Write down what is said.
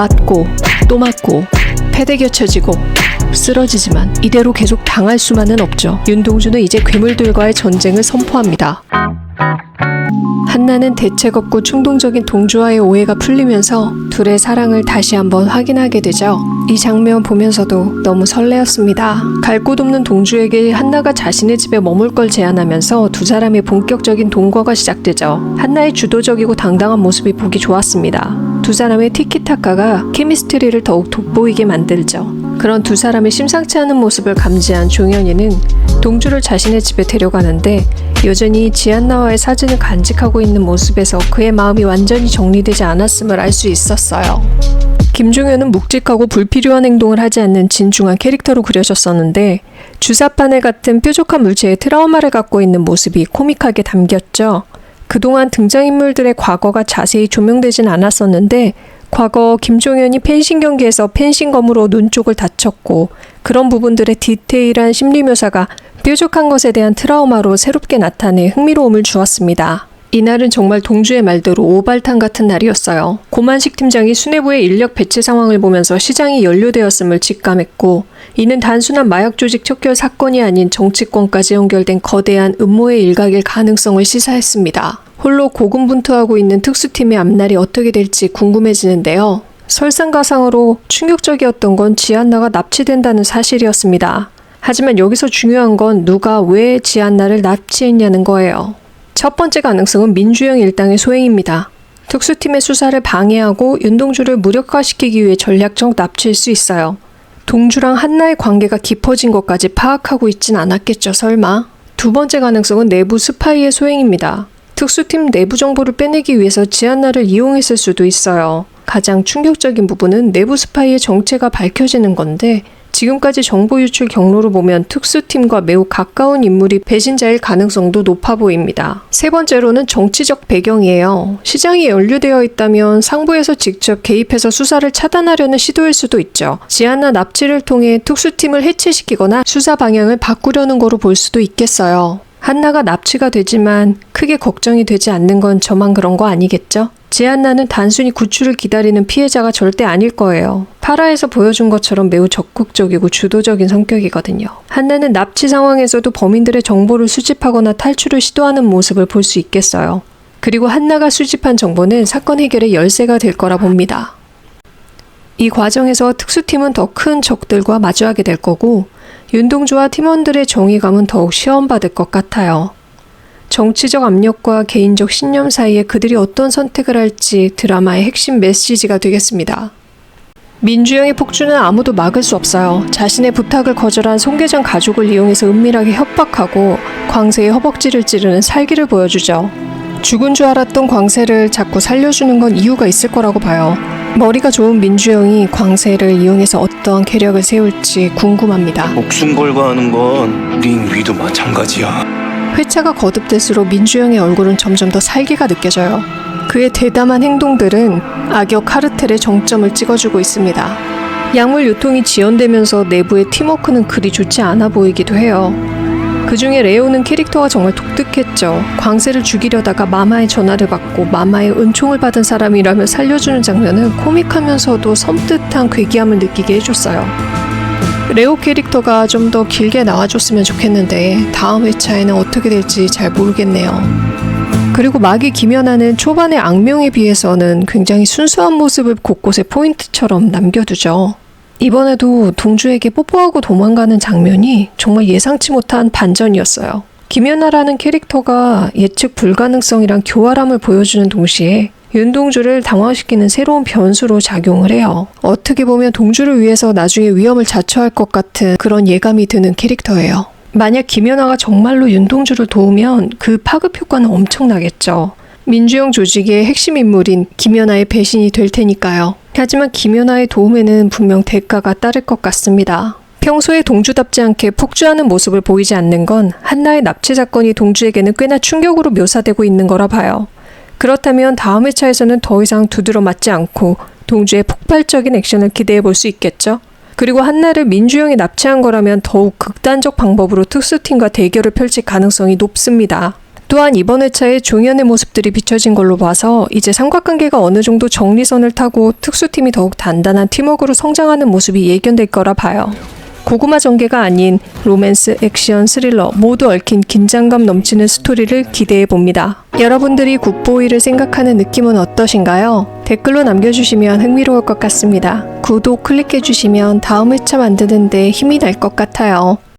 맞고 또 맞고 패대겨 쳐지고 쓰러지지만 이대로 계속 당할 수만은 없죠. 윤동주는 이제 괴물들과의 전쟁을 선포합니다. 한나는 대책 없고 충동적인 동주와의 오해가 풀리면서 둘의 사랑을 다시 한번 확인하게 되죠. 이 장면 보면서도 너무 설레었습니다. 갈 곳 없는 동주에게 한나가 자신의 집에 머물 걸 제안하면서 두 사람의 본격적인 동거가 시작되죠. 한나의 주도적이고 당당한 모습이 보기 좋았습니다. 두 사람의 티키타카가 케미스트리를 더욱 돋보이게 만들죠. 그런 두 사람의 심상치 않은 모습을 감지한 종현이는 동주를 자신의 집에 데려가는데 여전히 지안나와의 사진을 간직하고 있는 모습에서 그의 마음이 완전히 정리되지 않았음을 알 수 있었어요. 김종현은 묵직하고 불필요한 행동을 하지 않는 진중한 캐릭터로 그려졌었는데 주사바늘 같은 뾰족한 물체에 트라우마를 갖고 있는 모습이 코믹하게 담겼죠. 그동안 등장인물들의 과거가 자세히 조명되진 않았었는데 과거 김종현이 펜싱 경기에서 펜싱검으로 눈 쪽을 다쳤고 그런 부분들의 디테일한 심리 묘사가 뾰족한 것에 대한 트라우마로 새롭게 나타내 흥미로움을 주었습니다. 이날은 정말 동주의 말대로 오발탄 같은 날이었어요. 고만식 팀장이 수뇌부의 인력 배치 상황을 보면서 시장이 연루되었음을 직감했고 이는 단순한 마약 조직 척결 사건이 아닌 정치권까지 연결된 거대한 음모의 일각일 가능성을 시사했습니다. 홀로 고군분투하고 있는 특수팀의 앞날이 어떻게 될지 궁금해지는데요. 설상가상으로 충격적이었던 건 지안나가 납치된다는 사실이었습니다. 하지만 여기서 중요한 건 누가 왜 지안나를 납치했냐는 거예요. 첫 번째 가능성은 민주영 일당의 소행입니다. 특수팀의 수사를 방해하고 윤동주를 무력화시키기 위해 전략적 납치일 수 있어요. 동주랑 한나의 관계가 깊어진 것까지 파악하고 있진 않았겠죠, 설마? 두 번째 가능성은 내부 스파이의 소행입니다. 특수팀 내부 정보를 빼내기 위해서 지안나를 이용했을 수도 있어요. 가장 충격적인 부분은 내부 스파이의 정체가 밝혀지는 건데 지금까지 정보 유출 경로로 보면 특수팀과 매우 가까운 인물이 배신자일 가능성도 높아 보입니다. 세 번째로는 정치적 배경이에요. 시장이 연루되어 있다면 상부에서 직접 개입해서 수사를 차단하려는 시도일 수도 있죠. 지안나 납치를 통해 특수팀을 해체시키거나 수사 방향을 바꾸려는 거로 볼 수도 있겠어요. 한나가 납치가 되지만 크게 걱정이 되지 않는 건 저만 그런 거 아니겠죠? 지안나는 단순히 구출을 기다리는 피해자가 절대 아닐 거예요. 파라에서 보여준 것처럼 매우 적극적이고 주도적인 성격이거든요. 한나는 납치 상황에서도 범인들의 정보를 수집하거나 탈출을 시도하는 모습을 볼 수 있겠어요. 그리고 한나가 수집한 정보는 사건 해결의 열쇠가 될 거라 봅니다. 이 과정에서 특수팀은 더 큰 적들과 마주하게 될 거고 윤동주와 팀원들의 정의감은 더욱 시험받을 것 같아요. 정치적 압력과 개인적 신념 사이에 그들이 어떤 선택을 할지 드라마의 핵심 메시지가 되겠습니다. 민주영의 폭주는 아무도 막을 수 없어요. 자신의 부탁을 거절한 송계장 가족을 이용해서 은밀하게 협박하고 광세의 허벅지를 찌르는 살기를 보여주죠. 죽은 줄 알았던 광세를 자꾸 살려주는 건 이유가 있을 거라고 봐요. 머리가 좋은 민주영이 광세를 이용해서 어떠한 계략을 세울지 궁금합니다. 목숨 걸고 하는 건 링 위도 마찬가지야. 회차가 거듭될수록 민주영의 얼굴은 점점 더 살기가 느껴져요. 그의 대담한 행동들은 악역 카르텔의 정점을 찍어주고 있습니다. 약물 유통이 지연되면서 내부의 팀워크는 그리 좋지 않아 보이기도 해요. 그 중에 레오는 캐릭터가 정말 독특했죠. 광세를 죽이려다가 마마의 전화를 받고 마마의 은총을 받은 사람이라며 살려주는 장면은 코믹하면서도 섬뜩한 괴기함을 느끼게 해줬어요. 레오 캐릭터가 좀 더 길게 나와줬으면 좋겠는데 다음 회차에는 어떻게 될지 잘 모르겠네요. 그리고 마귀 김연아는 초반의 악명에 비해서는 굉장히 순수한 모습을 곳곳에 포인트처럼 남겨두죠. 이번에도 동주에게 뽀뽀하고 도망가는 장면이 정말 예상치 못한 반전이었어요. 김연아라는 캐릭터가 예측 불가능성이랑 교활함을 보여주는 동시에 윤동주를 당황시키는 새로운 변수로 작용을 해요. 어떻게 보면 동주를 위해서 나중에 위험을 자초할 것 같은 그런 예감이 드는 캐릭터예요. 만약 김연아가 정말로 윤동주를 도우면 그 파급 효과는 엄청나겠죠. 민주영 조직의 핵심 인물인 김연아의 배신이 될 테니까요. 하지만 김연아의 도움에는 분명 대가가 따를 것 같습니다. 평소에 동주답지 않게 폭주하는 모습을 보이지 않는 건 한나의 납치 사건이 동주에게는 꽤나 충격으로 묘사되고 있는 거라 봐요. 그렇다면 다음 회차에서는 더 이상 두드러 맞지 않고 동주의 폭발적인 액션을 기대해 볼 수 있겠죠? 그리고 한나를 민주영이 납치한 거라면 더욱 극단적 방법으로 특수팀과 대결을 펼칠 가능성이 높습니다. 또한 이번 회차에 종현의 모습들이 비춰진 걸로 봐서 이제 삼각관계가 어느 정도 정리선을 타고 특수팀이 더욱 단단한 팀워크로 성장하는 모습이 예견될 거라 봐요. 고구마 전개가 아닌 로맨스, 액션, 스릴러 모두 얽힌 긴장감 넘치는 스토리를 기대해 봅니다. 여러분들이 굿보이를 생각하는 느낌은 어떠신가요? 댓글로 남겨주시면 흥미로울 것 같습니다. 구독 클릭해주시면 다음 회차 만드는데 힘이 날 것 같아요.